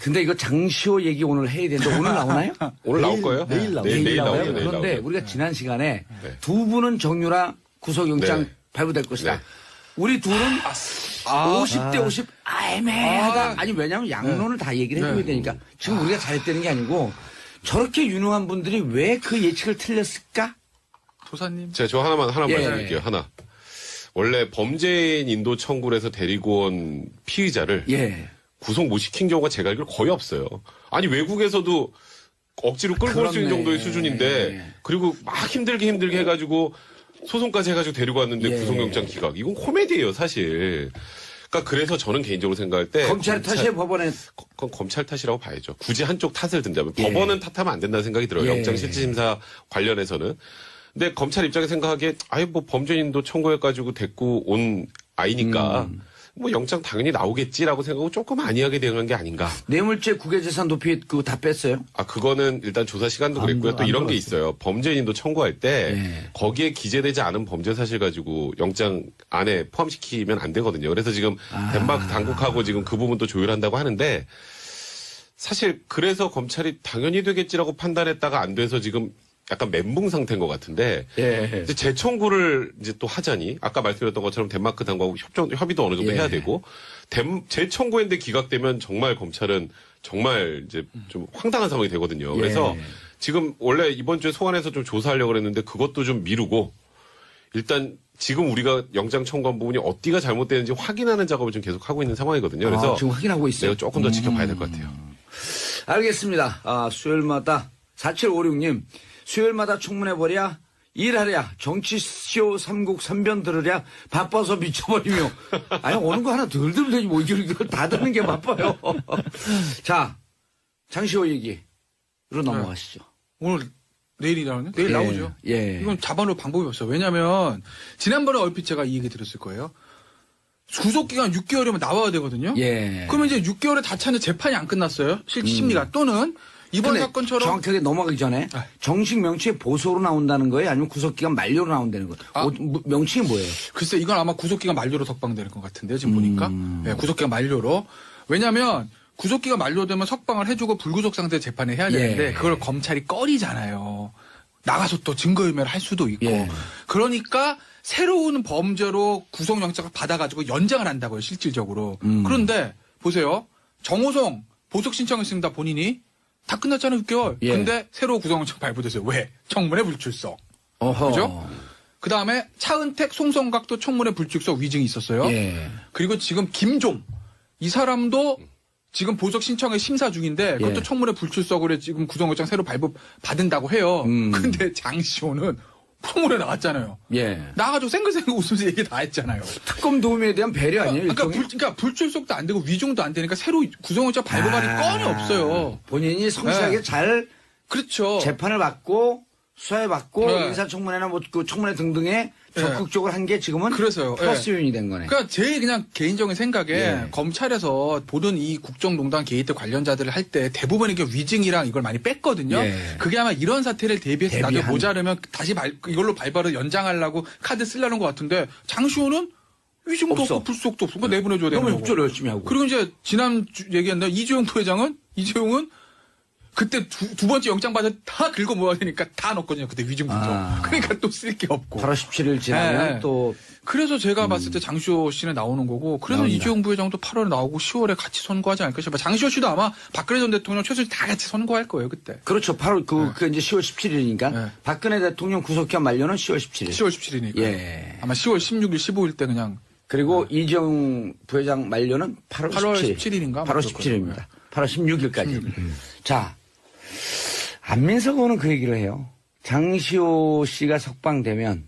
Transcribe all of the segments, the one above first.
근데 이거 장시호 얘기 오늘 해야 되는데 오늘 나오나요? 오늘 나올 거예요? 내일 나와요. 내일 나와요? 나오죠. 내일 그런데 나오죠. 우리가 지난 시간에 네. 두 분은 정유라 구속영장 네. 발부될 것이다. 네. 우리 둘은 50대 50 애매하다. 아니 왜냐하면 양론을 다 얘기를 해줘야 되니까 지금 우리가 잘했다는 게 아니고 저렇게 유능한 분들이 왜 그 예측을 틀렸을까? 도사님. 제가 저 하나만 예. 말씀드릴게요. 하나. 원래 범죄인 인도 청구를 해서 데리고 온 피의자를 예. 구속 못 시킨 경우가 제가 알기로 거의 없어요. 아니 외국에서도 억지로 끌고 올 수 있는 그렇네. 정도의 수준인데 그리고 막 힘들게 해가지고 소송까지 해가지고 데리고 왔는데 예. 구속영장 기각. 이건 코미디예요 사실. 그러니까 그래서 저는 개인적으로 생각할 때 검찰 탓에 법원에 그건 검찰 탓이라고 봐야죠. 굳이 한쪽 탓을 든다면 예. 법원은 탓하면 안 된다는 생각이 들어요. 예. 영장실질심사 관련해서는. 근데 검찰 입장에 생각하기에 아예 뭐 범죄인도 청구해가지고 데리고 온 아이니까 뭐 영장 당연히 나오겠지라고 생각하고 조금 안이하게 대응한 게 아닌가. 뇌물죄 국외재산 도피 그거 다 뺐어요? 아 그거는 일단 조사 시간도 그랬고요. 또 이런 게 있어요. 범죄인도 청구할 때 예. 거기에 기재되지 않은 범죄 사실 가지고 영장 안에 포함시키면 안 되거든요. 그래서 지금 덴마크 당국하고 지금 그 부분도 조율한다고 하는데 사실 그래서 검찰이 당연히 되겠지라고 판단했다가 안 돼서 지금 약간 멘붕 상태인 것 같은데 예. 이제 재청구를 이제 또 하자니 아까 말씀드렸던 것처럼 덴마크 당국하고 협의도 어느 정도 예. 해야 되고 재청구했는데 기각되면 정말 검찰은 정말 이제 좀 황당한 상황이 되거든요. 그래서 예. 지금 원래 이번 주에 소환해서 좀 조사하려고 그랬는데 그것도 좀 미루고 일단 지금 우리가 영장 청구한 부분이 어디가 잘못되는지 확인하는 작업을 지금 계속 하고 있는 상황이거든요. 그래서 지금 확인하고 있어요. 내가 조금 더 지켜봐야 될 것 같아요. 알겠습니다. 수요일마다 4756님 수요일마다 청문회버랴 일하랴 정치쇼 삼국 삼변 들으랴 바빠서 미쳐버리며 아니 오는 거 하나 덜 되지 뭐 이걸 다 듣는 게 바빠요. 자 장시호 얘기로 넘어가시죠. 오늘 내일이라는? 내일 예. 나오죠. 예. 이건 잡아놓을 방법이 없어요. 왜냐면 지난번에 얼핏 제가 이 얘기 들었을 거예요. 구속기간 6개월이면 나와야 되거든요. 예. 그러면 이제 6개월에 다 차는 재판이 안 끝났어요. 심리가 또는 이번 근데 사건처럼 정확하게 넘어가기 전에 아. 정식 명칭이 보소로 나온다는 거예요? 아니면 구속기간 만료로 나온다는 거예요? 아. 명칭이 뭐예요? 글쎄 이건 아마 구속기간 만료로 석방되는 것 같은데요. 지금 보니까. 네, 구속기간 만료로. 왜냐하면 구속기간 만료되면 석방을 해주고 불구속 상태 재판을 해야 되는데 예. 그걸 검찰이 꺼리잖아요. 나가서 또 증거인멸을 할 수도 있고. 예. 그러니까 새로운 범죄로 구속영장을 받아가지고 연장을 한다고요. 실질적으로. 그런데 보세요. 정호성 보석 신청했습니다. 본인이. 다 끝났잖아요. 6개월. 예. 근데 새로 구속영장 발부됐어요. 왜? 청문회 불출석. 어허. 그죠? 그 다음에 차은택, 송성각도 청문회 불출석 위증이 있었어요. 예. 그리고 지금 김종 이 사람도 지금 보석 신청에 심사 중인데 그것도 예. 청문회 불출석으로 지금 구속영장 새로 발부 받은다고 해요. 근데 장시호는 청문회 나왔잖아요. 예. 나가지고 생글생글 웃으면서 얘기 다 했잖아요. 특검 도움에 대한 배려 아니에요? 그러니까 불출석도 안 되고 위증도 안 되니까 새로 구속영장 발부받을 건이 없어요. 본인이 성실하게 네. 잘 그렇죠. 재판을 받고 수사에 받고 네. 인사청문회나 뭐 그 청문회 등등에 적극적으로 한 게 지금은 그래서요. 플러스 요인이 된 거네. 그러니까 제 그냥 개인적인 생각에 예. 검찰에서 보던 이 국정농단 게이트 관련자들을 할 때 대부분 이게 위증이랑 이걸 많이 뺐거든요. 예. 그게 아마 이런 사태를 대비해서 나중에 대비한. 모자르면 다시 이걸로 발발을 연장하려고 카드 쓰려는 것 같은데 장시호는 위증도 없어. 없고 불속도 없고 그거 내보내줘야 되는 너무 거고. 협조를 열심히 하고. 그리고 이제 지난 얘기했는데 이재용 부회장은 그때 두 번째 영장 받아 다 긁어 모아야 되니까 다 넣었거든요. 그때 위증부터. 그러니까 또 쓸 게 없고. 8월 17일 지나면 네. 또 그래서 제가 봤을 때 장시호 씨는 나오는 거고, 그래서 나옵니다. 이재용 부회장도 8월에 나오고 10월에 같이 선거하지 않을까 싶어요. 장시호 씨도 아마 박근혜 전 대통령 최순실 다 같이 선거할 거예요, 그때. 그렇죠. 8월 그 이제 10월 17일이니까 네. 박근혜 대통령 구속기한 만료는 10월 17일. 10월 17일이니까. 예. 아마 10월 16일, 15일 때 그냥 그리고 이재용 부회장 만료는 8월 8월 17일. 17일인가? 8월 17일입니다. 8월 16일까지. 자, 안민석 의원은 그 얘기를 해요. 장시호 씨가 석방되면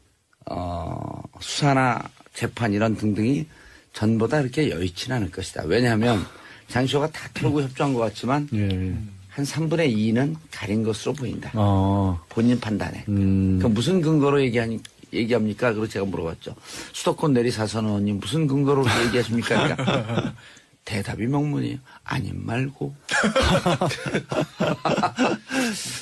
수사나 재판 이런 등등이 전보다 그렇게 여의치는 않을 것이다. 왜냐하면 장시호가 다 털고 협조한 것 같지만 한 3분의 2는 가린 것으로 보인다. 본인 판단에. 그 무슨 근거로 얘기합니까? 그리고 제가 물어봤죠. 수도권 내리 사선 의원님 무슨 근거로 얘기하십니까? 그러니까 대답이 명문이에요. 아님 말고.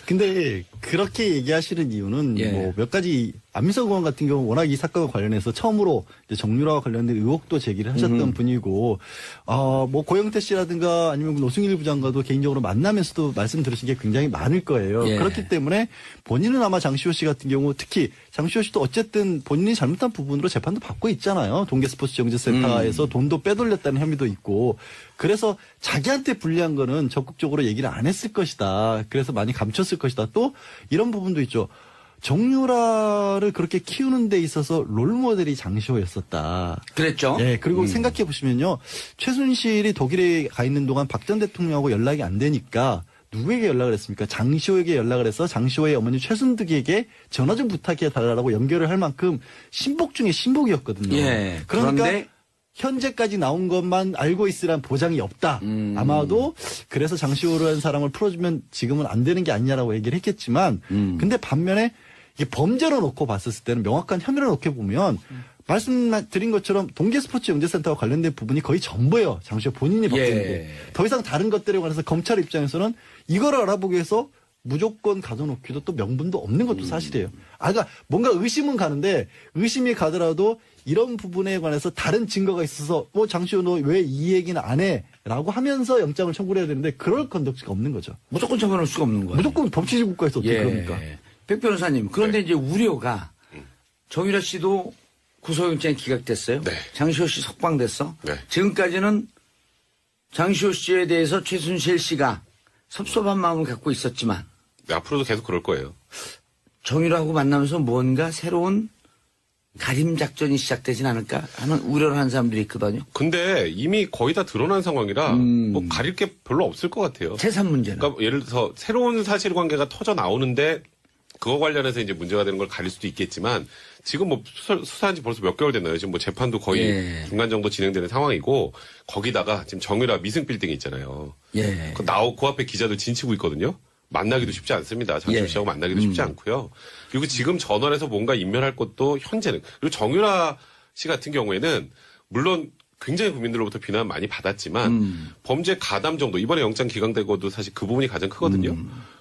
근데 그렇게 얘기하시는 이유는 예. 뭐 몇 가지 안민석 의원 같은 경우 워낙 이 사건과 관련해서 처음으로 이제 정유라와 관련된 의혹도 제기를 하셨던 분이고, 뭐 고영태 씨라든가 아니면 노승일 부장과도 개인적으로 만나면서도 말씀 들으신 게 굉장히 많을 거예요. 예. 그렇기 때문에 본인은 아마 장시호 씨 같은 경우 특히 장시호 씨도 어쨌든 본인이 잘못한 부분으로 재판도 받고 있잖아요. 동계스포츠정책센터에서 돈도 빼돌렸다는 혐의도 있고, 그래서 자기한테 불리한 거는 적극적으로 얘기를 안 했을 것이다. 그래서 많이 감췄을 것이다. 또 이런 부분도 있죠. 정유라를 그렇게 키우는 데 있어서 롤모델이 장시호였었다. 그랬죠. 예, 그리고 생각해 보시면요. 최순실이 독일에 가 있는 동안 박 전 대통령하고 연락이 안 되니까 누구에게 연락을 했습니까? 장시호에게 연락을 해서 장시호의 어머니 최순득에게 전화 좀 부탁해 달라고 연결을 할 만큼 신복 중에 신복이었거든요. 예. 그러니까 그런데 현재까지 나온 것만 알고 있으란 보장이 없다. 아마도 그래서 장시호라는 사람을 풀어주면 지금은 안 되는 게 아니냐라고 얘기를 했겠지만, 근데 반면에 이게 범죄로 놓고 봤었을 때는 명확한 혐의로 놓고 보면 말씀드린 것처럼 동계스포츠영재센터와 관련된 부분이 거의 전부예요. 장시호 본인이 받는 예. 게. 더 이상 다른 것들에 관해서 검찰 입장에서는 이걸 알아보기 위해서 무조건 가둬놓기도 또 명분도 없는 것도 사실이에요. 그러니까 뭔가 의심은 가는데 의심이 가더라도 이런 부분에 관해서 다른 증거가 있어서 뭐 장시호 너 왜 이 얘기는 안 해? 라고 하면서 영장을 청구를 해야 되는데 그럴 건덕지가 없는 거죠. 무조건 처벌할 수가 없는 거예요. 무조건 법치주의 국가에서 어떻게 그럽니까? 백 변호사님, 그런데 이제 우려가 정유라 씨도 구속영장이 기각됐어요. 네. 장시호 씨 석방됐어. 네. 지금까지는 장시호 씨에 대해서 최순실 씨가 섭섭한 마음을 갖고 있었지만 네, 앞으로도 계속 그럴 거예요. 정유라하고 만나면서 뭔가 새로운 가림 작전이 시작되진 않을까 하는 우려를 하는 사람들이 있거든요. 근데 이미 거의 다 드러난 상황이라 뭐 가릴 게 별로 없을 것 같아요. 재산 문제는. 그러니까 예를 들어서 새로운 사실관계가 터져 나오는데 그거 관련해서 이제 문제가 되는 걸 가릴 수도 있겠지만 지금 뭐 수사한 지 벌써 몇 개월 됐나요? 지금 뭐 재판도 거의 예. 중간 정도 진행되는 상황이고 거기다가 지금 정유라 미승 빌딩 있잖아요. 예. 그 앞에 기자들 진치고 있거든요. 만나기도 쉽지 않습니다. 장시호 예. 씨하고 만나기도 쉽지 않고요. 그리고 지금 전원에서 뭔가 인멸할 것도 현재는 그리고 정유라 씨 같은 경우에는 물론 굉장히 국민들로부터 비난 많이 받았지만 범죄 가담 정도 이번에 영장 기각되고도 사실 그 부분이 가장 크거든요.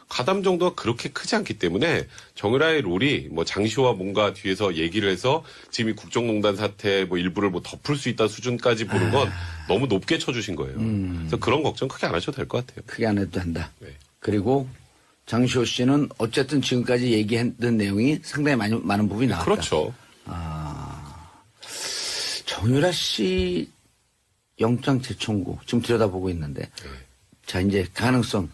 가담 정도가 그렇게 크지 않기 때문에 정유라의 롤이 뭐 장시호와 뭔가 뒤에서 얘기를 해서 지금 이 국정농단 사태 뭐 일부를 뭐 덮을 수 있다 수준까지 보는 건 너무 높게 쳐주신 거예요. 그래서 그런 걱정 크게 안 하셔도 될 것 같아요. 크게 안 해도 한다. 네. 그리고 장시호 씨는 어쨌든 지금까지 얘기했던 내용이 상당히 많은 부분이 나왔다. 그렇죠. 정유라 씨 영장 재청구 지금 들여다보고 있는데 자 이제 가능성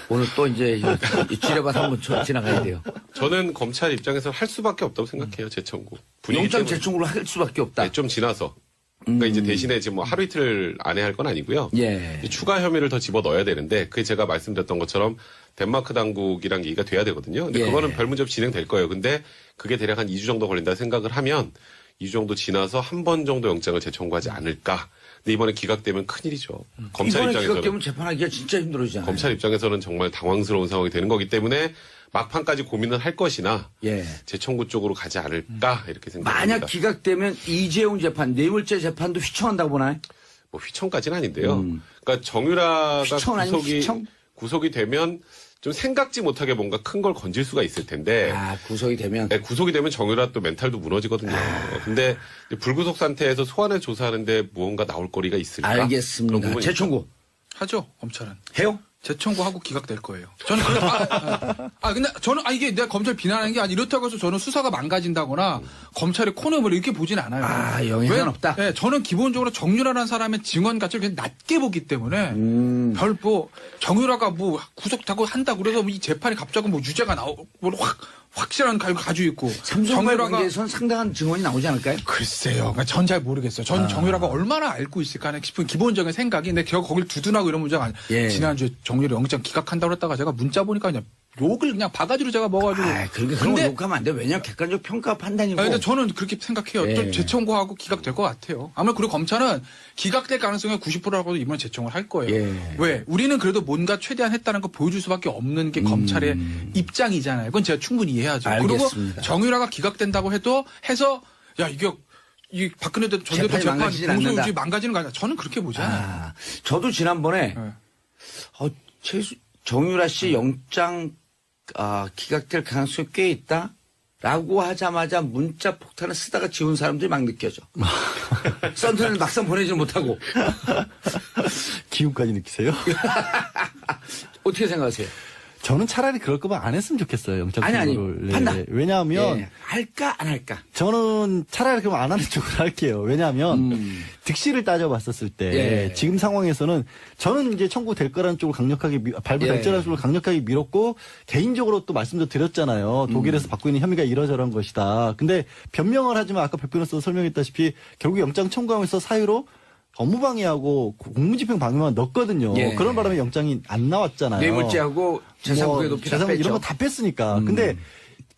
오늘 또 이제 이 지뢰밭 한번 지나가야 돼요. 저는 검찰 입장에서 할 수밖에 없다고 생각해요. 재청구. 분위기 영장 때문에. 재청구를 할 수밖에 없다. 네, 좀 지나서. 그러니까 이제 대신에 지금 뭐 하루 이틀 안에 할 건 아니고요. 예. 추가 혐의를 더 집어 넣어야 되는데 그게 제가 말씀드렸던 것처럼 덴마크 당국이랑 얘기가 돼야 되거든요. 근데 예. 그거는 별 문제 없이 진행될 거예요. 근데 그게 대략 한 2주 정도 걸린다 생각을 하면 2주 정도 지나서 한 번 정도 영장을 재청구하지 않을까. 근데 이번에 기각되면 큰일이죠. 검찰 이번에 입장에서는 기각되면 재판하기가 진짜 힘들어지잖아요. 검찰 입장에서는 정말 당황스러운 상황이 되는 거기 때문에 막판까지 고민을 할 것이나 예. 재청구 쪽으로 가지 않을까 이렇게 생각합니다. 만약 기각되면 이재용 재판, 뇌물죄 재판도 휘청한다고 보나요? 뭐 휘청까지는 아닌데요. 그러니까 정유라가 휘청 아니면 휘청? 구속이 되면 좀 생각지 못하게 뭔가 큰 걸 건질 수가 있을 텐데 구속이 되면 네, 구속이 되면 정유라 또 멘탈도 무너지거든요. 근데 이제 불구속 상태에서 소환을 조사하는데 무언가 나올 거리가 있을까? 그런 알겠습니다. 부분이 재청구 하죠, 검찰은. 해요? 재청구하고 기각될 거예요. 저는 근데 저는 이게 내가 검찰 비난하는 게 아니 이렇다고 해서 저는 수사가 망가진다거나 검찰의 코너를 이렇게 보진 않아요. 영향은 없다. 네, 저는 기본적으로 정유라라는 사람의 증언 가치를 굉장히 낮게 보기 때문에 별 뭐 정유라가 뭐 구속하고 한다 그래서 이 재판이 갑자기 뭐 유죄가 나오고 확실한 가지고 있고 삼성과의 관계에서는 상당한 증언이 나오지 않을까요? 글쎄요. 전 잘 모르겠어요. 전 정유라가 얼마나 알고 있을까 하는 싶은 기본적인 생각이 근데 거길 두둔하고 이런 문제가 아니에요. 예. 지난주에 정유라 영장 기각한다고 했다가 제가 문자 보니까 그냥 욕을 그냥 바가지로 제가 먹어가지고. 그렇게 그런 거 욕하면 안 돼. 왜냐면 객관적 평가 판단이고. 근데 저는 그렇게 생각해요. 예. 또 재청구하고 기각될 것 같아요. 아무래도 그리고 검찰은 기각될 가능성이 90%라고도 이번에 재청을 할 거예요. 예. 왜? 우리는 그래도 뭔가 최대한 했다는 거 보여줄 수밖에 없는 게 검찰의 입장이잖아요. 그건 제가 충분히 이해하죠. 알겠습니다. 그리고 정유라가 기각된다고 해서 야 이게 이 박근혜 전 대통령 재판 공소유지 망가지는 거 아니야. 저는 그렇게 보지 않아요. 저도 지난번에 정유라 씨 영장 기각될 가능성이 꽤 있다. 라고 하자마자 문자 폭탄을 쓰다가 지운 사람들이 막 느껴져. 썬트는 막상 보내지 못하고. 기운까지 느끼세요? 어떻게 생각하세요? 저는 차라리 그럴 거면 안 했으면 좋겠어요. 영장 아니, 청구를. 판단. 왜냐하면 예, 할까 안 할까? 저는 차라리 그럼 안 하는 쪽으로 할게요. 왜냐하면 득실을 따져봤었을 때 예. 지금 상황에서는 저는 이제 청구될 거라는 쪽을 강력하게 발부될지라는 쪽을 강력하게 밀었고 개인적으로 또 말씀도 드렸잖아요. 독일에서 받고 있는 혐의가 이러저러한 것이다. 근데 변명을 하지만 아까 백 변호사도 설명했다시피 결국 영장 청구하면서 사유로 업무방해하고 공무집행 방해만 넣었거든요. 예. 그런 바람에 영장이 안 나왔잖아요. 뇌물죄하고 재산국의 높이 다 재산 뺐죠. 이런 거 다 뺐으니까. 근데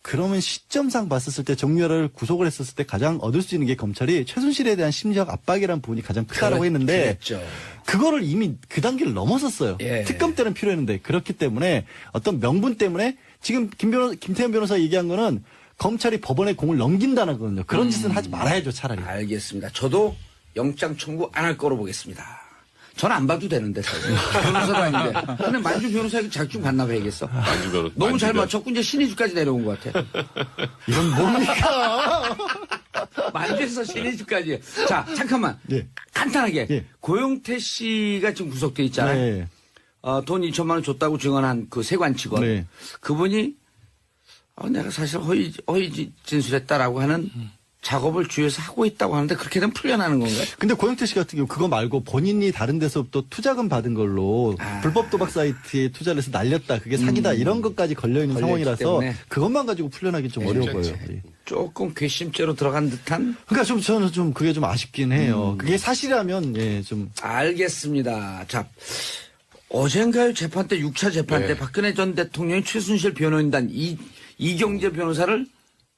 그러면 시점상 봤었을 때 정유라를 구속을 했었을 때 가장 얻을 수 있는 게 검찰이 최순실에 대한 심리적 압박이라는 부분이 가장 크다라고 했는데 그랬죠. 그거를 이미 그 단계를 넘어섰어요. 예. 특검 때는 필요했는데 그렇기 때문에 어떤 명분 때문에 지금 김태현 변호사 얘기한 거는 검찰이 법원에 공을 넘긴다는 거거든요. 그런 짓은 하지 말아야죠, 차라리. 알겠습니다. 저도 영장 청구 안 할 거로 보겠습니다. 저는 안 봐도 되는데 사실. 변호사도 아닌데. 근데 만주 변호사에게 자격증 반납해야겠어. 만주 변호 너무 잘 만주변. 맞췄고 이제 신의주까지 내려온 것 같아. 이건 뭡니까? 만주에서 신의주까지. 자, 잠깐만. 예. 간단하게. 예. 고용태 씨가 지금 구속돼 있잖아요. 네. 돈 2천만 원 줬다고 증언한 그 세관 직원. 네. 그분이 내가 사실 허위 진술했다라고 하는 작업을 주위에서 하고 있다고 하는데 그렇게 되면 풀려나는 건가요? 근데 고영태 씨 같은 경우 그거 말고 본인이 다른 데서부터 투자금 받은 걸로 불법 도박 사이트에 투자를 해서 날렸다. 그게 사기다. 이런 것까지 걸려있는 걸려있기 상황이라서 때문에. 그것만 가지고 풀려나기 좀 어려워 보여요. 예. 조금 괘씸죄로 들어간 듯한? 그러니까 저는 좀 그게 좀 아쉽긴 해요. 그게 사실이라면 예, 좀 알겠습니다. 자, 어젠가요 재판 때 6차 재판 때 네. 박근혜 전 대통령이 최순실 변호인단 이경재 변호사를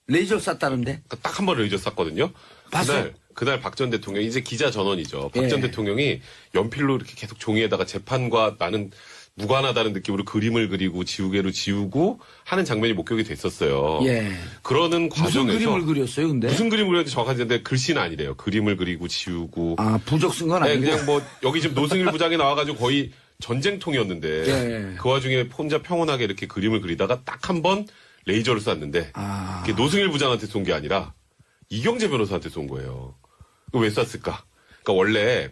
레이저 쐈다는데? 딱 한 번 레이저 쐈거든요. 봤어요? 그날 박 전 대통령 이제 기자 전원이죠. 박 전 예. 대통령이 연필로 이렇게 계속 종이에다가 재판과 나는 무관하다는 느낌으로 그림을 그리고 지우개로 지우고 하는 장면이 목격이 됐었어요. 예. 그러는 무슨 과정에서 그림을 그렸어요, 근데? 무슨 그림을 그렸는지 정확하지 않은데 글씨는 아니래요. 그림을 그리고 지우고. 부적 쓴 건 네, 아니고. 그냥 뭐 여기 지금 노승일 부장이 나와가지고 거의 전쟁통이었는데 예. 그 와중에 혼자 평온하게 이렇게 그림을 그리다가 딱 한 번 레이저를 쐈는데 그게 노승일 부장한테 쏜 게 아니라 이경재 변호사한테 쏜 거예요. 왜 쐈을까? 그러니까 원래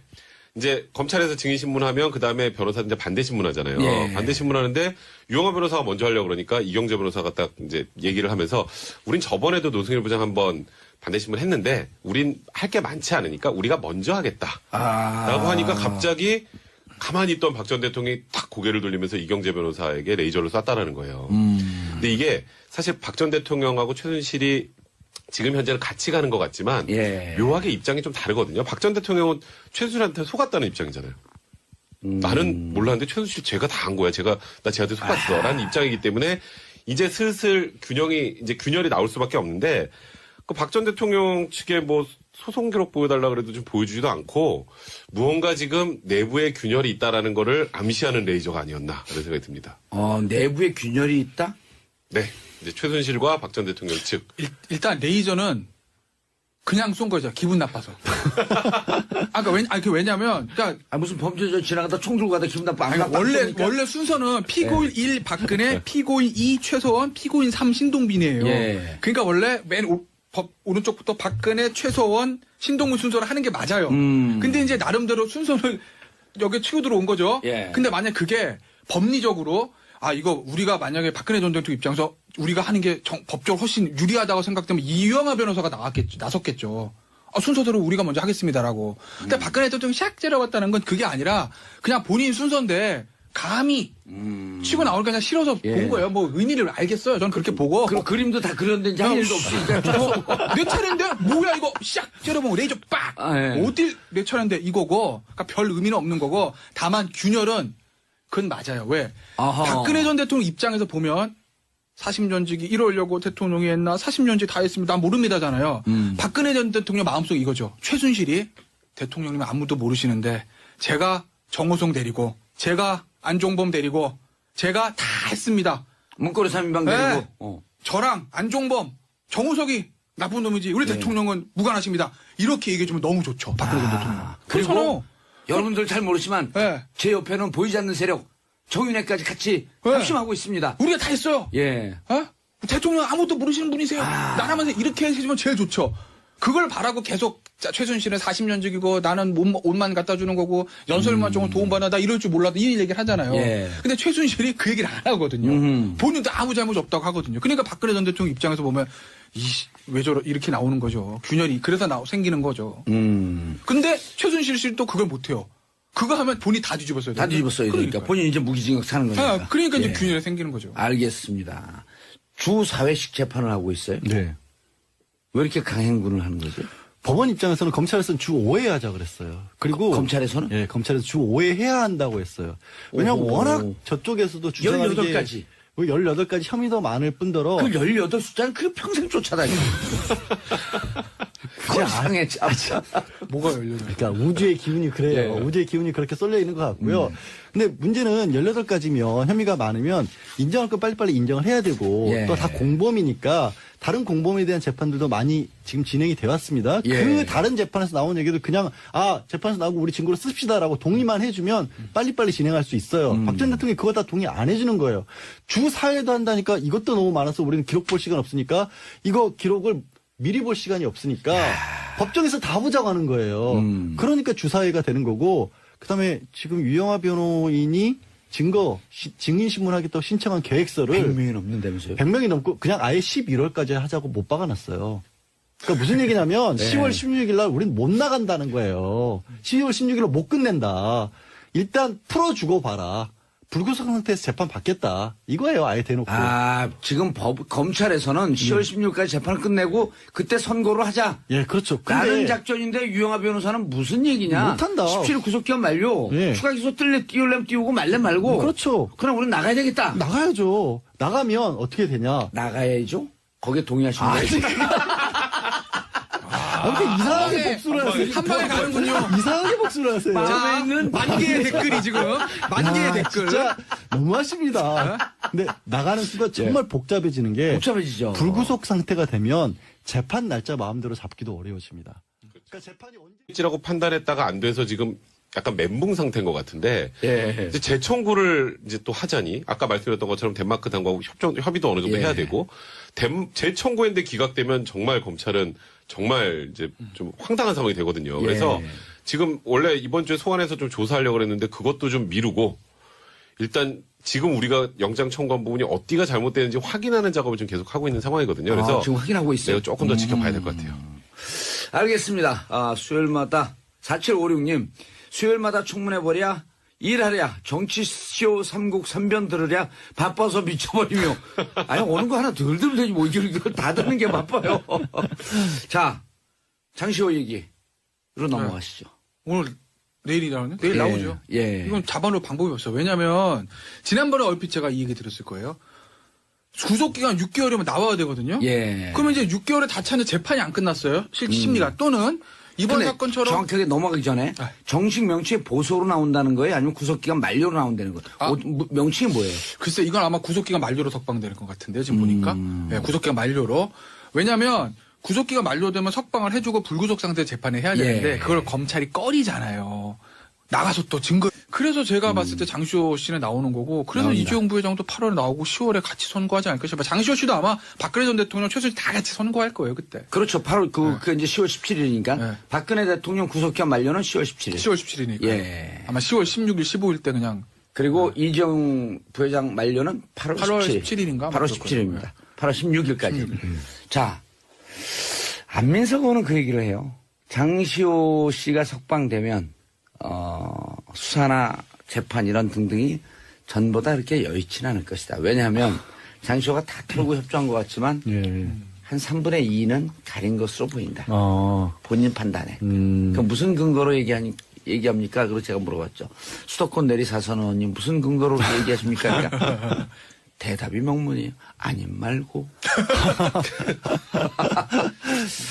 이제 검찰에서 증인신문하면 그 다음에 변호사 이제 반대신문하잖아요. 예. 반대신문하는데 유영하 변호사가 먼저 하려고 그러니까 이경재 변호사가 딱 이제 얘기를 하면서 우린 저번에도 노승일 부장 한번 반대신문 했는데 우린 할 게 많지 않으니까 우리가 먼저 하겠다. 라고 하니까 갑자기 가만히 있던 박 전 대통령이 탁 고개를 돌리면서 이경재 변호사에게 레이저를 쐈다라는 거예요. 근데 이게 사실 박 전 대통령하고 최순실이 지금 현재는 같이 가는 것 같지만 예. 묘하게 입장이 좀 다르거든요. 박 전 대통령은 최순실한테 속았다는 입장이잖아요. 나는 몰랐는데 최순실 제가 다 한 거야. 나 쟤한테 속았어. 라는 입장이기 때문에 이제 슬슬 균열이 나올 수밖에 없는데 그 박 전 대통령 측에 뭐 소송 기록 보여달라 그래도 좀 보여주지도 않고 무언가 지금 내부에 균열이 있다라는 거를 암시하는 레이저가 아니었나 그런 생각이 듭니다. 내부에 균열이 있다? 네. 이제 최순실과 박 전 대통령 측. 일단 레이저는 그냥 쏜 거죠. 기분 나빠서. 왜냐면, 그러니까 무슨 범죄자 지나가다 총 들고 가다 기분 나빠. 안 나빠. 원래 순서는 피고인 1 박근혜, 피고인 2 최소원, 피고인 3 신동빈이에요. 예. 그러니까 원래 오른쪽부터 박근혜, 최소원, 신동빈 순서를 하는 게 맞아요. 근데 이제 나름대로 순서를 여기 치고 들어온 거죠. 예. 근데 만약 그게 법리적으로 이거 우리가 만약에 박근혜 전 대통령 입장에서 우리가 하는 게 법적으로 훨씬 유리하다고 생각되면 이유영하 변호사가 나섰겠죠. 순서대로 우리가 먼저 하겠습니다라고. 근데 박근혜 대통령이 샥 째려봤다는 건 그게 아니라 그냥 본인 순서인데 감히 치고 나올 게 그냥 싫어서 예. 본 거예요. 뭐 의미를 알겠어요. 저는 그렇게 보고. 그리고 그림도 다 그렸는데 이제 할 일도 없으니까. 내 차례인데 뭐야 이거 샥 째려보고 레이저 빡. 예. 어딜 내 차례인데 이거고. 그러니까 별 의미는 없는 거고. 다만 균열은 그건 맞아요. 왜? 아하. 박근혜 전 대통령 입장에서 보면 사심전직이 이러려고 대통령이 했나 사심전직 다 했습니다. 난 모릅니다잖아요. 박근혜 전 대통령 마음속 이거죠. 최순실이 대통령님 아무도 모르시는데 제가 정호성 데리고 제가 안종범 데리고 제가 다 했습니다. 문고리 3인방 네. 데리고. 저랑 안종범 정호석이 나쁜 놈이지 우리 대통령은 무관하십니다. 이렇게 얘기해주면 너무 좋죠. 박근혜 전 대통령. 그리고 그렇잖아요. 여러분들 잘 모르지만 네. 제 옆에는 보이지 않는 세력 정윤회까지 같이 네. 합심하고 있습니다. 우리가 다 했어요. 예. 어? 대통령 아무것도 모르시는 분이세요. 나라면서 이렇게 해주면 제일 좋죠. 그걸 바라고 계속 최순실은 40년직이고 나는 옷만 갖다 주는 거고 연설만 조금 도움받아 나 이럴 줄 몰라도 이 얘기를 하잖아요. 예. 근데 최순실이 그 얘기를 안 하거든요. 본인도 아무 잘못 없다고 하거든요. 그러니까 박근혜 전 대통령 입장에서 보면 왜 저러 이렇게 나오는 거죠. 균열이 그래서 생기는 거죠. 근데 최순실 씨는 또 그걸 못해요. 그거 하면 본인이 다 뒤집었어요. 다 뒤집었어야 되니까. 본인이 이제 무기징역 사는 거니까. 그러니까 이제 예. 균열이 생기는 거죠. 알겠습니다. 주 4회씩 재판을 하고 있어요. 네. 왜 이렇게 강행군을 하는 거죠? 법원 입장에서는 검찰에서는 주 5회 하자 그랬어요. 그리고 검찰에서는? 예, 검찰에서 주 5회 해야 한다고 했어요. 왜냐하면 오호. 워낙 저쪽에서도 주장하는 18가지. 18가지 혐의도 많을 뿐더러 그 18숫자는 그 평생 쫓아다니고. 세상에 참. 뭐가 열려요? 그러니까 우주의 기운이 그래요. 예. 우주의 기운이 그렇게 쏠려 있는 것 같고요. 근데 문제는 18가지면 혐의가 많으면 인정할 건 빨리빨리 인정을 해야 되고 예. 또 다 공범이니까 다른 공범에 대한 재판들도 많이 지금 진행이 되어 왔습니다. 예. 그 다른 재판에서 나온 얘기도 그냥 재판에서 나오고 우리 증거로 씁시다라고 동의만 해주면 빨리빨리 진행할 수 있어요. 박 전 대통령이 그거 다 동의 안 해주는 거예요. 주 4회도 한다니까 이것도 너무 많아서 우리는 기록 볼 시간 없으니까 이거 기록을 미리 볼 시간이 없으니까 법정에서 다 보자고 하는 거예요. 그러니까 주사회가 되는 거고 그다음에 지금 유영하 변호인이 증인신문하겠다고 신청한 계획서를 100명이 넘는다면서요? 100명이 넘고 그냥 아예 11월까지 하자고 못 박아놨어요. 그러니까 무슨 얘기냐면 네. 10월 16일 날 우린 못 나간다는 거예요. 12월 16일로 못 끝낸다. 일단 풀어주고 봐라. 불구속 상태에서 재판 받겠다. 이거예요. 아예 대놓고. 지금 검찰에서는 10월 16일까지 재판을 끝내고 그때 선고를 하자. 예, 그렇죠. 다른 작전인데 유영하 변호사는 무슨 얘기냐? 못한다. 17일 구속기간 만료. 예. 추가 기소 띄우려면 띄우고 말려면 말고. 그렇죠. 그럼 우리는 나가야 되겠다. 나가야죠. 나가면 어떻게 되냐. 나가야죠. 거기에 동의하시는 거예요? 아무튼 이상하게 복수를 하세요. 한 방에 가는군요. 이상하게 복수를 하세요. 마음에 있는 만 개의 댓글이 지금 만 개의 댓글. 진짜 너무하십니다. 근데 나가는 수가 정말 복잡해지는 게 복잡해지죠. 불구속 상태가 되면 재판 날짜 마음대로 잡기도 어려워집니다. 그러니까 재판이 언제 라고 판단했다가 안 돼서 지금 약간 멘붕 상태인 것 같은데 예. 이제 재청구를 이제 또 하자니 아까 말씀드렸던 것처럼 덴마크 당국하고 협의도 어느 정도 예. 해야 되고 재청구했는데 기각되면 정말 검찰은 정말 이제 좀 황당한 상황이 되거든요. 그래서 예. 지금 원래 이번 주에 소환해서 좀 조사하려고 그랬는데 그것도 좀 미루고 일단 지금 우리가 영장 청구한 부분이 어디가 잘못되는지 확인하는 작업을 좀 계속 하고 있는 상황이거든요. 그래서 지금 확인하고 있어요. 내가 조금 더 지켜봐야 될 것 같아요. 알겠습니다. 수요일마다 4756님 수요일마다 청문해버랴 일하랴 정치쇼 삼국 삼변 들으랴 바빠서 미쳐버리며 아니 오는 거 하나 덜 들으면 되지 뭐 이걸 다 듣는 게 바빠요. 자 장시호 얘기로 넘어가시죠. 오늘 내일이라는 내일 예, 나오죠. 예. 이건 잡아놓을 방법이 없어요. 왜냐하면 지난번에 얼핏 제가 이 얘기 들었을 거예요. 구속기간 6개월이면 나와야 되거든요. 예. 그러면 이제 6개월에 다 차는 재판이 안 끝났어요. 심리가 또는 이번 근데 사건처럼 정확하게 넘어가기 전에 아. 정식 명칭이 보소로 나온다는 거예요? 아니면 구속기간 만료로 나온다는 거예요? 명칭이 뭐예요? 글쎄 이건 아마 구속기간 만료로 석방되는 것 같은데요. 지금 보니까 네, 구속기간 만료로. 왜냐하면 구속기간 만료되면 석방을 해주고 불구속 상태 재판을 해야 되는데 예. 그걸 검찰이 꺼리잖아요. 나가서 또 증거. 그래서 제가 봤을 때 장시호 씨는 나오는 거고 그래서 나옵니다. 이재용 부회장도 8월에 나오고 10월에 같이 선고하지 않을까 싶어요. 장시호 씨도 아마 박근혜 전 대통령 최순실 다 같이 선고할 거예요 그때. 그렇죠. 8월 그 이제 10월 17일이니까 네. 박근혜 대통령 구속기간 만료는 10월 17일. 10월 17일이니까. 예. 아마 10월 16일, 15일 때 그냥 그리고 이재용 부회장 만료는 8월 8월 17일. 17일인가? 8월 17일입니다. 8월 16일까지. 자, 안민석 의원은 그 얘기를 해요. 장시호 씨가 석방되면 수사나 재판 이런 등등이 전보다 그렇게 여의치는 않을 것이다. 왜냐하면 장시호가 다 털고 협조한 것 같지만 예. 한 3분의 2는 가린 것으로 보인다. 어. 본인 판단에. 그 무슨 근거로 얘기합니까? 그리고 제가 물어봤죠. 수도권 내리사선 의원님 무슨 근거로 그렇게 얘기하십니까? 그러니까 대답이 명문이에요. 아님 말고.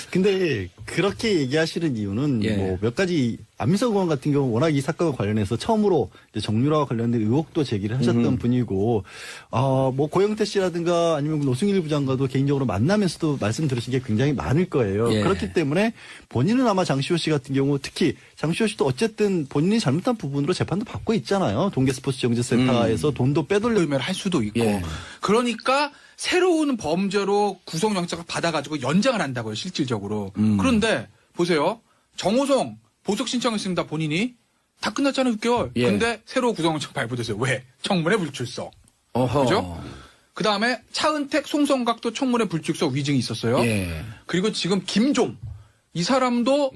근데 그렇게 얘기하시는 이유는 예. 뭐 몇 가지 안민석 의원 같은 경우 워낙 이 사건과 관련해서 처음으로 이제 정유라와 관련된 의혹도 제기를 하셨던 분이고, 뭐 고영태 씨라든가 아니면 노승일 부장과도 개인적으로 만나면서도 말씀 들으신 게 굉장히 많을 거예요. 예. 그렇기 때문에 본인은 아마 장시호 씨 같은 경우 특히 장시호 씨도 어쨌든 본인이 잘못한 부분으로 재판도 받고 있잖아요. 동계스포츠정지센터에서 돈도 빼돌려. 의미를 할 수도 있고. 예. 그러니까 새로운 범죄로 구속영장을 받아가지고 연장을 한다고요, 실질적으로. 그런데 보세요. 정호성 보석 신청했습니다, 본인이. 다 끝났잖아요, 6개월. 예. 근데 새로 구속영장 발부됐어요. 왜? 청문회 불출석. 어허. 그죠? 그 다음에 차은택, 송성각도 청문회 불출석 위증이 있었어요. 예. 그리고 지금 김종. 이 사람도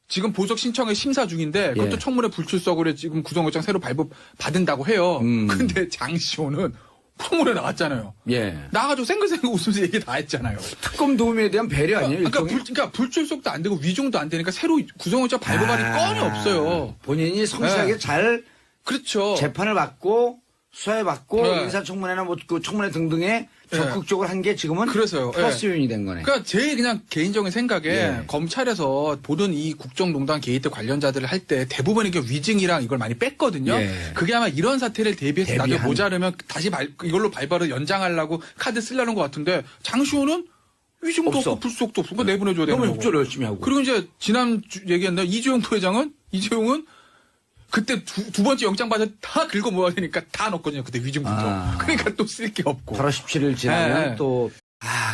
지금 보석 신청에 심사 중인데 그것도 예. 청문회 불출석으로 지금 구속영장 새로 발부 받은다고 해요. 근데 장시호는 청문회 나왔잖아요. 예. 나가지고 생글생글 웃으면서 얘기 다 했잖아요. 특검 도움에 대한 배려 아니에요? 그러니까 불출석도 안 되고 위증도 안 되니까 새로 구속영장 발부받을 건이 없어요. 본인이 성실하게 네. 잘 그렇죠. 재판을 받고 수사에 받고 네. 인사청문회나 뭐 그 청문회 등등에 적극적으로 한 게 지금은 그래서요. 플러스 요인이 된 거네. 그러니까 제 그냥 개인적인 생각에 예. 검찰에서 보던 이 국정농단 게이트 관련자들을 할 때 대부분 이게 위증이랑 이걸 많이 뺐거든요. 예. 그게 아마 이런 사태를 대비해서 나중에 대비한. 모자르면 다시 이걸로 발발을 연장하려고 카드 쓰려는 것 같은데 장시호는 위증도 없어. 없고 불속도 없고 그거 내보내줘야 되는 너무 거고. 협조를 열심히 하고. 그리고 이제 얘기했나 이재용 부회장은 이재용은 그때 두 번째 영장 받아 다 긁어 모아야 되니까 다 넣었거든요. 그때 위증부터. 아. 그러니까 또 쓸 게 없고. 8월 17일 지나면 네. 또.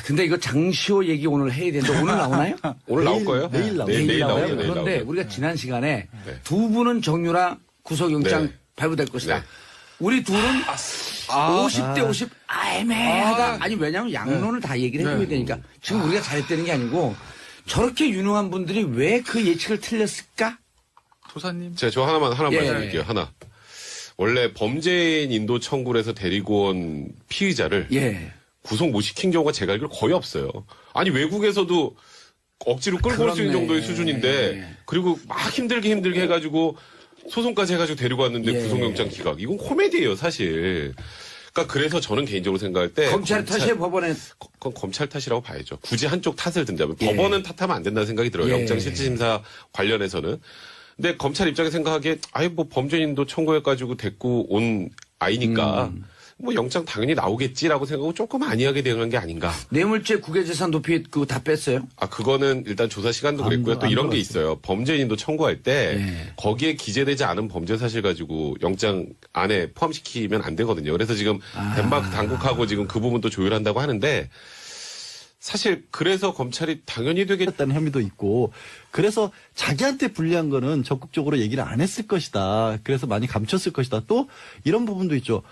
근데 이거 장시호 얘기 오늘 해야 되는데 오늘 나오나요? 오늘 나올 거예요? 내일 나와요. 내일 나와요? 나오죠. 내일 그런데 나오죠. 우리가 지난 시간에 네. 두 분은 정유라 구속영장 네. 발부될 것이다. 네. 우리 둘은 50대 50 애매하다. 아니 왜냐하면 양론을 다 얘기를 해줘야 네. 되니까 지금 우리가 잘했다는 게 아니고 저렇게 유능한 분들이 왜 그 예측을 틀렸을까? 조사님. 제가 저 하나만 예. 말씀드릴게요. 하나. 원래 범죄인 인도 청구를 해서 데리고 온 피의자를 예. 구속 못 시킨 경우가 제가 알기로 거의 없어요. 아니 외국에서도 억지로 끌고 올 수 있는 그렇네. 정도의 수준인데 그리고 막 힘들게 해가지고 소송까지 해가지고 데리고 왔는데 예. 구속영장 기각. 이건 코미디예요 사실. 그러니까 그래서 저는 개인적으로 생각할 때 검찰 탓에 법원에 그건 검찰 탓이라고 봐야죠. 굳이 한쪽 탓을 든다면 예. 법원은 탓하면 안 된다는 생각이 들어요. 예. 영장실질심사 관련해서는. 근데 검찰 입장에 생각하기에 아예 뭐 범죄인도 청구해가지고 데리고 온 아이니까 뭐 영장 당연히 나오겠지라고 생각하고 조금 안이하게 대응한 게 아닌가. 뇌물죄 국외재산 도피 그거 다 뺐어요? 그거는 일단 조사 시간도 그랬고요. 또 안 이런 게 들어갔어요. 있어요. 범죄인도 청구할 때 예. 거기에 기재되지 않은 범죄 사실 가지고 영장 안에 포함시키면 안 되거든요. 그래서 지금 덴마크 당국하고 지금 그 부분도 조율한다고 하는데 사실 그래서 검찰이 당연히 되게 했다는 혐의도 있고 그래서 자기한테 불리한 거는 적극적으로 얘기를 안 했을 것이다. 그래서 많이 감췄을 것이다. 또 이런 부분도 있죠.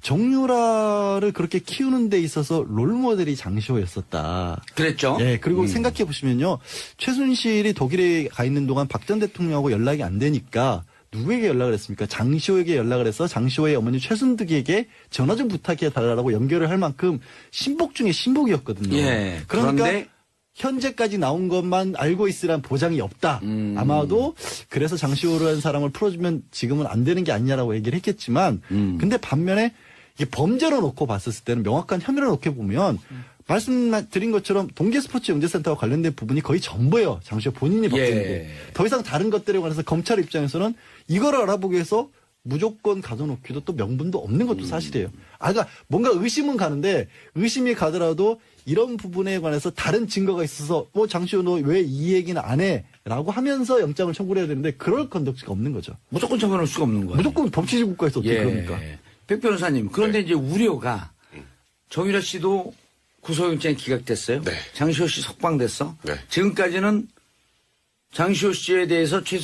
정유라를 그렇게 키우는 데 있어서 롤모델이 장시호였었다. 그랬죠? 예, 그리고 생각해 보시면요. 최순실이 독일에 가 있는 동안 박 전 대통령하고 연락이 안 되니까 누구에게 연락을 했습니까? 장시호에게 연락을 해서 장시호의 어머니 최순득에게 전화 좀 부탁해 달라고 연결을 할 만큼 신복 중에 신복이었거든요. 예. 그러니까 그런데 현재까지 나온 것만 알고 있으란 보장이 없다. 아마도 그래서 장시호라는 사람을 풀어주면 지금은 안 되는 게 아니냐라고 얘기를 했겠지만 근데 반면에 이게 범죄로 놓고 봤었을 때는 명확한 혐의로 놓고 보면 말씀드린 것처럼 동계스포츠영재센터와 관련된 부분이 거의 전부예요. 장시호 본인이 받은 예. 게. 더 이상 다른 것들에 관해서 검찰 입장에서는 이거를 알아보기 위해서 무조건 가둬놓기도 또 명분도 없는 것도 사실이에요. 그러니까 뭔가 의심은 가는데 의심이 가더라도 이런 부분에 관해서 다른 증거가 있어서 장시호 너 왜 이 얘기는 안 해? 라고 하면서 영장을 청구를 해야 되는데 그럴 건덕지가 없는 거죠. 무조건 처벌할 수가 없는 거예요. 무조건 법치주의 국가에서 어떻게 그럽니까? 백 변호사님, 그런데 이제 우려가 정유라 씨도 구속영장이 기각됐어요. 네. 장시호 씨 석방됐어. 네. 지금까지는 장시호 씨에 대해서 최순